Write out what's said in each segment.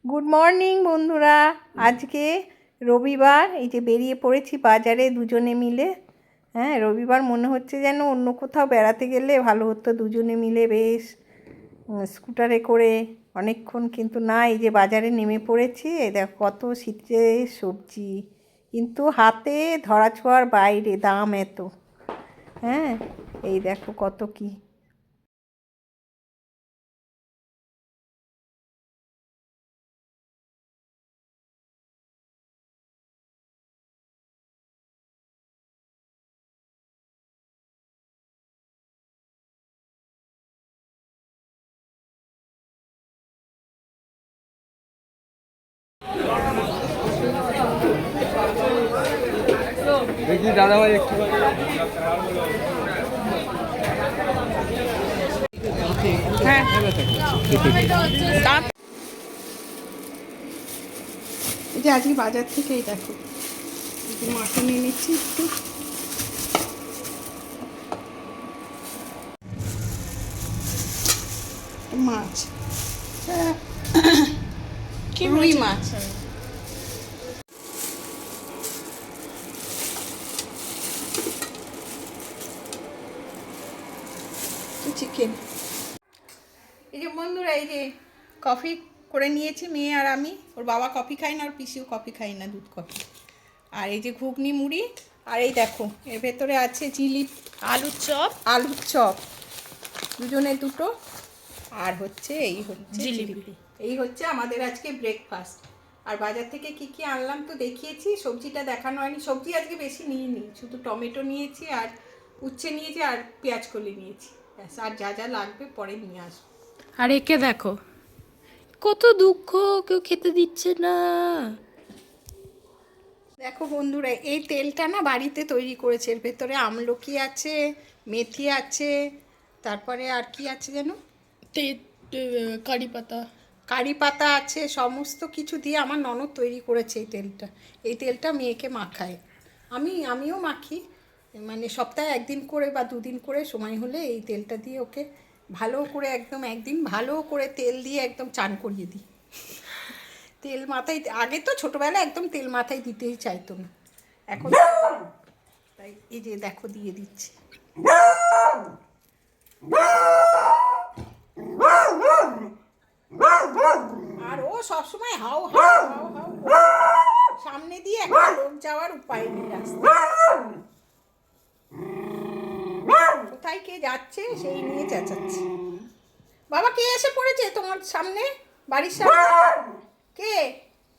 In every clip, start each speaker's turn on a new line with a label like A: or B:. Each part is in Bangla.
A: গুড মর্নিং বন্ধুরা। আজকে রবিবার, এই যে বেরিয়ে পড়েছি বাজারে দুজনে মিলে। হ্যাঁ, রবিবার মনে হচ্ছে যেন অন্য কোথাও বেড়াতে গেলে ভালো হতো, দুজনে মিলে বেশ স্কুটারে করে অনেকক্ষণ, কিন্তু না, এই যে বাজারে নেমে পড়েছি। এই দেখো কত শীতের সবজি, কিন্তু হাতে ধরা ছোঁয়ার বাইরে, দাম এত। হ্যাঁ, এই দেখো কত কি।
B: দেখি দাদাভাই একটু
A: হ্যাঁ, এই যে আজকে বাজার থেকে এই দেখো মাটন এনেছি একটু। মাছ, রুই মাছ। চিকেন। এই যে বন্ধুরা, এই যে কফি করে নিয়েছি মেয়ে আর আমি। ওর বাবা কফি খায় না, ওর পিসিও কফি খায় না, দুধ কফি। আর এই যে ঘুগনি মুড়ি, আর এই দেখো এর ভেতরে আছে জিলিপি, আলুর চপ দুজনে দুটো, আর হচ্ছে এই হচ্ছে জিলিপি। এই হচ্ছে আমাদের আজকে ব্রেকফাস্ট। আর বাজার থেকে কি কি আনলাম তো দেখিয়েছি, সবজিটা দেখানো হয়নি। সবজি আজকে বেশি নিইনি, শুধু টমেটো নিয়েছি আর উচ্ছে নিয়েছি আর পেঁয়াজ কলি নিয়েছি, ব্যাস। আর যা যা লাগবে পরে নিয়ে আসবো।
C: আর একে দেখো কত দুঃখ, কেউ খেতে দিচ্ছে না।
A: দেখো বন্ধুরা, এই তেলটা না বাড়িতে তৈরি করেছে। এর ভেতরে আমলকি আছে, মেথি আছে, তারপরে আর কি আছে যেন,
C: কারি পাতা
A: কারি পাতা আছে, সমস্ত কিছু দিয়ে আমার ননদ তৈরি করেছে এই তেলটা। এই তেলটা মেয়েকে মাখায়, আমিও মাখি, মানে সপ্তাহে একদিন করে বা দুদিন করে সময় হলে এই তেলটা দিয়ে ওকে ভালো করে একদম একদিন ভালো করে তেল দিয়ে একদম চান করিয়ে দিই। তেল মাথায়, আগে তো ছোটোবেলায় একদম তেল মাথায় দিতেই চাইতো না, এখন তাই এই যে দেখো দিয়ে দিচ্ছি। আর ও সবসময় হাও হাও হাও হাও, সামনে দিয়ে একটা লোক যাওয়ার উপায় নেই রাস্তায়, কোথায় কে যাচ্ছে সেই নিয়ে চেঁচাচ্ছে। বাবা, কে এসে পড়েছে তোমার সামনে, বাড়ির সামনে? কে?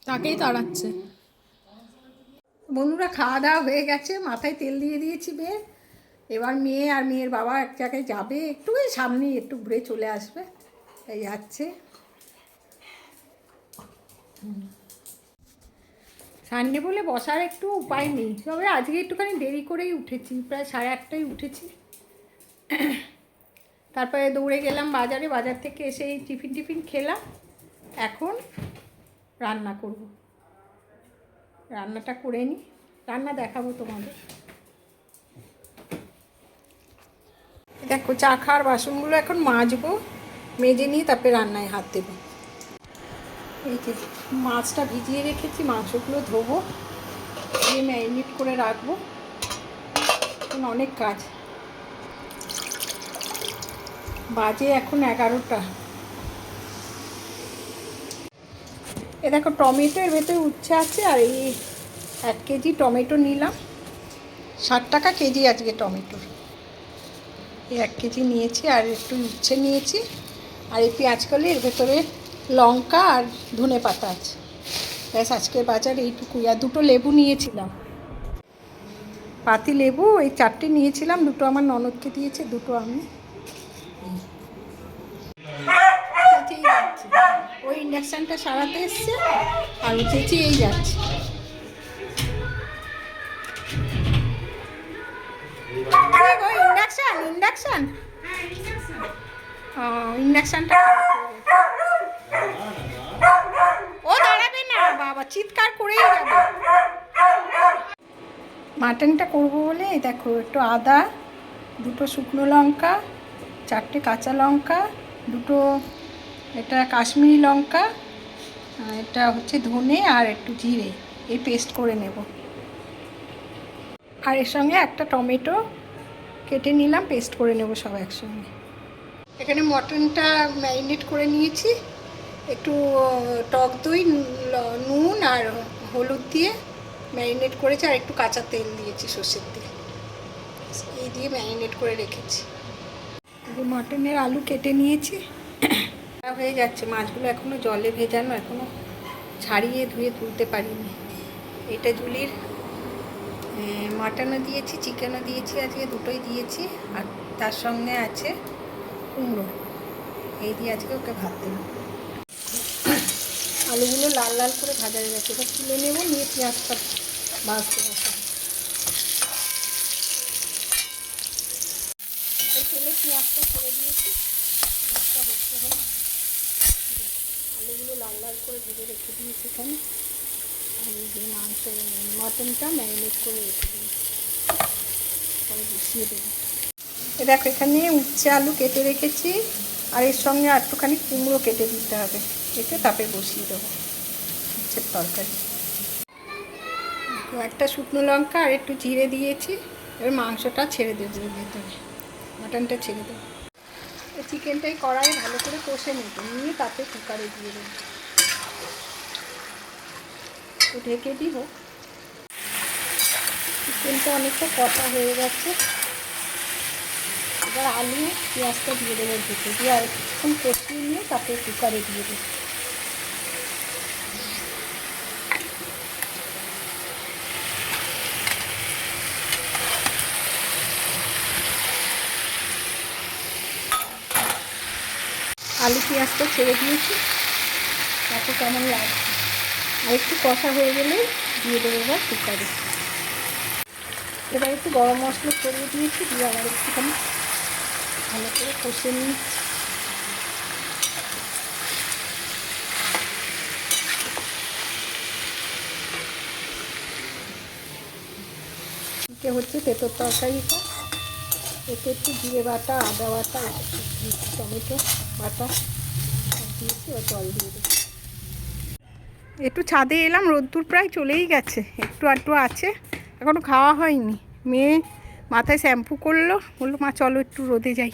C: তাকেই তাড়াচ্ছে।
A: বন্ধুরা, খাওয়া দাওয়া হয়ে গেছে, মাথায় তেল দিয়ে দিয়েছি মেয়ের। এবার মেয়ে আর মেয়ের বাবা এক জায়গায় যাবে, একটু ওই সামনেই একটু ঘুরে চলে আসবে, এই যাচ্ছে। সানডে বলে বসার একটু উপায় নেই, তবে আজকে একটুখানি দেরি করেই উঠেছি, প্রায় 8:30টায় উঠেছি। তারপরে দৌড়ে গেলাম বাজারে, বাজার থেকে এসে এই টিফিন খেলাম। এখন রান্না করব, রান্নাটা করে নিই, রান্না দেখাবো তোমাদের। দেখো চা খাওয়ার বাসনগুলো এখন মাজবো, মেজে নিয়ে তারপরে রান্নায় হাত দেবো। এই যে মাছটা ভিজিয়ে রেখেছি, মাংসগুলো ধোবো, দিয়ে ম্যারিনেট করে রাখবো। এখন অনেক কাজ, বাজে এখন 11টা। এ দেখো টমেটো, এর ভেতরে উচ্ছে আছে, আর এই 1 কেজি টমেটো নিলাম, 60 টাকা কেজি আজকে টমেটোর। এই 1 কেজি নিয়েছি, আর একটু উচ্ছে নিয়েছি, আর এই পেঁয়াজ কলি, এর ভেতরে লঙ্কা আর ধনে পাতা আছে, ব্যাস। আজকের বাজার এইটুকুই। আর 2টো লেবু নিয়েছিলাম, পাতি লেবু, এই 4টে নিয়েছিলাম, 2টো আমার ননদকে দিয়েছে, 2টো আমি। ওই ইন্ডাকশানটা সারাতে এসছে, আর চেঁচি এই যাচ্ছে। ইন্ডাকশান ইন্ডাকশানটা ও দাঁড়াবে না বাবা, চিৎকার করেই যাবে। মাটনটা করবো বলে এই দেখো, একটু আদা, 2টো শুকনো লঙ্কা, 4টে কাঁচা লঙ্কা, 2টো এটা কাশ্মীরি লঙ্কা, এটা হচ্ছে ধনে আর একটু জিরে, এই পেস্ট করে নেব। আর এর সঙ্গে একটা টমেটো কেটে নিলাম, পেস্ট করে নেব সব একসঙ্গে। এখানে মটনটা ম্যারিনেট করে নিয়েছি, একটু টক দই, নুন আর হলুদ দিয়ে ম্যারিনেট করেছি, আর একটু কাঁচা তেল দিয়েছি, সর্ষের তেল, এই দিয়ে ম্যারিনেট করে রেখেছি। মটনের আলু কেটে নিয়েছি, হয়ে যাচ্ছে। মাছগুলো এখনও জলে ভেজানো, এখনও ছাড়িয়ে ধুয়ে তুলতে পারিনি। এটা জুলির মাটনও দিয়েছি, চিকেনও দিয়েছি, আজকে দুটোই দিয়েছি। আর তার সঙ্গে আছে কুমড়ো, এই দিয়ে আজকে ওকে ভাত দেবো। আলুগুলো লাল লাল করে ভাজা হয়ে গেছে, এবার তুলে নেবো, নিয়ে পেঁয়াজটা ভাজতে বসে। এই তেলে পেঁয়াজটা ছেড়ে দিয়েছি, পেঁয়াজটা হচ্ছে হয়। আলুগুলো লাল লাল করে ভেজে রেখে দিয়েছি এখানে। আর এই যে মাংস, মটনটা ম্যারিনেট করে রেখে দিয়েছি, পরে বসিয়ে দেবো। এ দেখো, এখানে উচ্ছে আলু কেটে রেখেছি, আর এর সঙ্গে একটুখানি কুমড়ো কেটে দিতে হবে, কেটে তারপরে বসিয়ে দেবো উচ্ছের তরকারি। একটা শুকনো লঙ্কা আর একটু জিরে দিয়েছি, এবার মাংসটা ছেড়ে দেবো ভেতরে, মাটনটা ছেড়ে দেবো। চিকেনটাই কড়াইয়ে ভালো করে কষে নেবো, নিয়ে তাতে কুকারে দিয়ে দেবো, ঢেকে দিব। চিকেনটা অনেকটা কষা হয়ে গেছে, এবার আলু পেঁয়াজটা দিয়ে দেবো ভেতরে দিয়ে, আর একটুক্ষণ কষিয়ে নিয়ে তারপরে কুকারে দিয়ে দেবো। আলু পেঁয়াজটা ছেড়ে দিয়েছি, দেখো কেমন লাগছে। আর একটু কষা হয়ে গেলে দিয়ে দেবো এবার কুকারে। এবার একটু গরম মশলা ছড়িয়ে দিয়েছি, দিয়ে আবার একটুখানি ভালো করে কষে নিচ্ছি। হচ্ছে তেঁতোর তরকারিটা, এতে একটু জিরে বাটা, আদা বাটা, টমেটো বাটা দিয়েছি, ও জল দিয়ে দেবো। একটু ছাদে এলাম, রোদ্দুর প্রায় চলেই গেছে, একটু আধটু আছে, এখনও খাওয়া হয়নি। মেয়ে মাথায় শ্যাম্পু করলো, বললো মা চলো একটু রোদে যাই।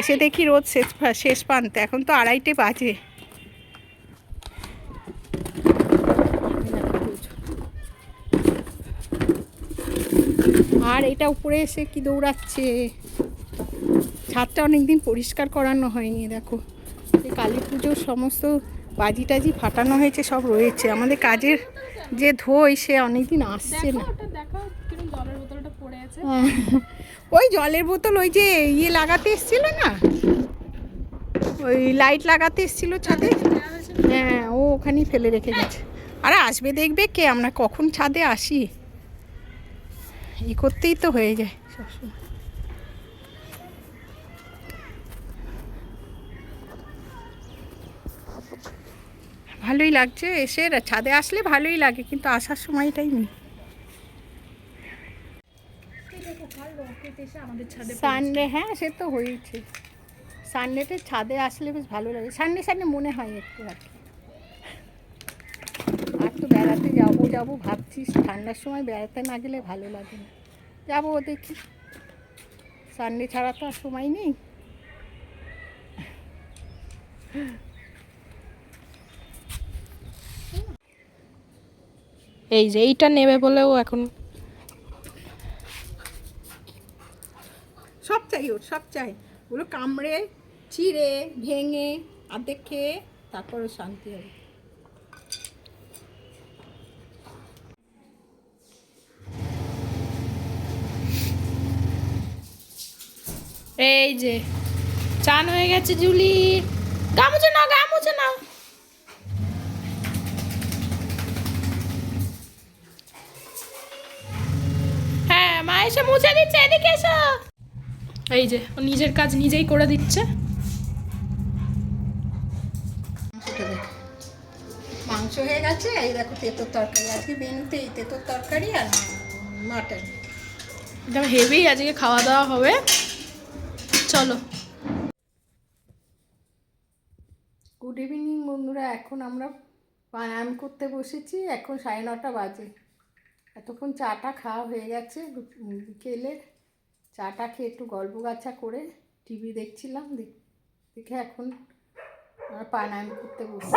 A: এসে দেখি রোদ শেষ প্রান্তে, এখন তো 2:30 বাজে। আর এটা উপরে এসে কি দৌড়াচ্ছে। ছাদটা অনেকদিন পরিষ্কার করানো হয়নি, দেখো এই কালী পুজোর সমস্ত বাজি টাজি ফাটানো হয়েছে, সব রয়েছে। আমাদের কাজের যে ধোই, সে অনেকদিন আসছে না। ওই জলের বোতল, ওই যে ইয়ে লাগাতে এসছিল না, ওই লাইট লাগাতে এসছিল ছাদে, হ্যাঁ, ও ওখানেই ফেলে রেখে গেছে। আরে আসবে দেখবে কে, আমরা কখন ছাদে আসি, ই করতেই তো হয়ে যায় সবসময়। ভালোই লাগছে এসে, ছাদে আসলে ভালোই লাগে, কিন্তু আসার সময়টাই নেই। সানডে, হ্যাঁ সে তো হয়েছে, সানডেতে ছাদে আসলে বেশ ভালো লাগে। সানডে সানডে মনে হয় একটু আর কি। আর তো বেড়াতে যাবো ভাবছিস, ঠান্ডার সময় বেড়াতে না গেলে ভালো লাগে না। যাবো দেখি, সানডে ছাড়া তো আর সময় নেই।
C: এই যে এইটা নেবে বলেও এখন
A: সব চাই, ওর সব চাই, ওগুলো কামড়ে চিড়ে ভেঙে অর্ধেক খেয়ে তারপরে শান্তি হবে।
C: এই যে চান হয়ে গেছে জুলির, গামুছে না গামুছে না। হ্যাঁ মা এসে মুছে দিচ্ছে, এদিকে এসো। এই যে ও নিজের কাজ নিজেই করে দিচ্ছে।
A: মাংস হয়ে গেছে, এই দেখো তেঁতোর তরকারি, আজকে মেনুতে এই তেঁতোর তরকারি আর মাটন।
C: একদম হেভি আজকে খাওয়া দাওয়া হবে, চলো।
A: গুড ইভিনিং বন্ধুরা, এখন আমরা প্রাণায়াম করতে বসেছি, এখন 9:30 বাজে। এতক্ষণ চাটা খাওয়া হয়ে গেছে, বিকেলে চাটা খেয়ে একটু গল্প গাছা করে টিভি দেখছিলাম, দেখে এখন প্রাণায়াম করতে বসে।